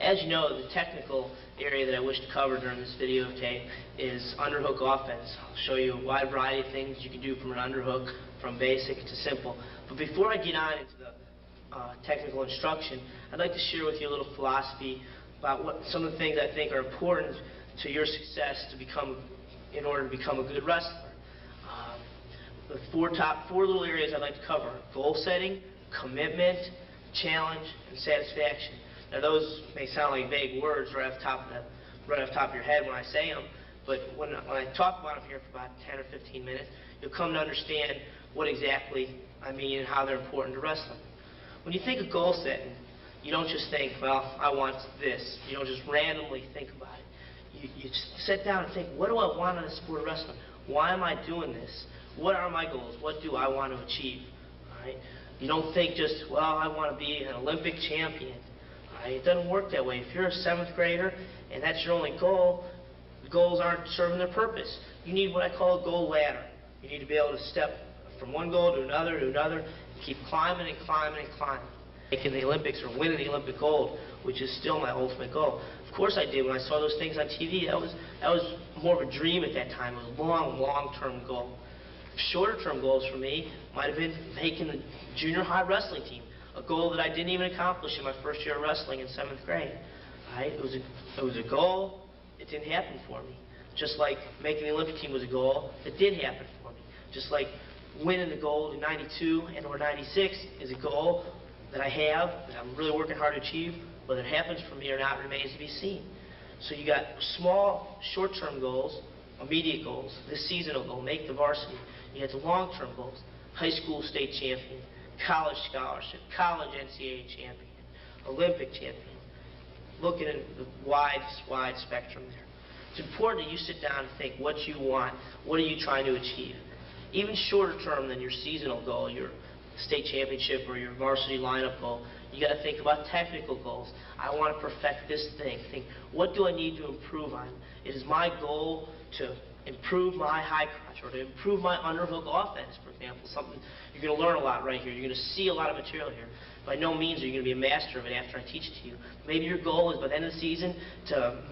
As you know, the technical area that I wish to cover during this videotape is underhook offense. I'll show you a wide variety of things you can do from an underhook, from basic to simple. But before I get on into the technical instruction, I'd like to share with you a little philosophy about what some of the things I think are important to your success in order to become a good wrestler. The four little areas I'd like to cover: goal setting, commitment, challenge, and satisfaction. Now those may sound like vague words right off the top of your head when I say them, but when I talk about them here for about 10 or 15 minutes, you'll come to understand what exactly I mean and how they're important to wrestling. When you think of goal setting, you don't just think, well, I want this. You don't just randomly think about it. You sit down and think, what do I want in the sport of wrestling? Why am I doing this? What are my goals? What do I want to achieve? All right? You don't think just, well, I want to be an Olympic champion. All right? It doesn't work that way. If you're a 7th grader and that's your only goal, the goals aren't serving their purpose. You need what I call a goal ladder. You need to be able to step from one goal to another, and keep climbing and climbing and climbing. Making the Olympics or winning the Olympic gold, which is still my ultimate goal. Of course I did. When I saw those things on TV, that was more of a dream at that time. It was a long-term goal. Shorter-term goals for me might have been making the junior high wrestling team, a goal that I didn't even accomplish in my first year of wrestling in 7th grade. Right? It was a goal. It didn't happen for me. Just like making the Olympic team was a goal, it did happen for me. Just like winning the gold in '92 and or '96 is a goal that I have, that I'm really working hard to achieve. Whether it happens for me or not remains to be seen. So you got small, short-term goals, immediate goals, this seasonal goal, make the varsity. You got the long-term goals, high school state champion, college scholarship, college NCAA champion, Olympic champion. Looking at the wide spectrum there. It's important that you sit down and think what you want, what are you trying to achieve. Even shorter term than your seasonal goal, your state championship or your varsity lineup goal, you got to think about technical goals. I want to perfect this thing. Think, what do I need to improve on? It is my goal to improve my high crotch or to improve my underhook offense, for example. Something you're going to learn a lot right here. You're going to see a lot of material here. By no means are you going to be a master of it after I teach it to you. Maybe your goal is by the end of the season to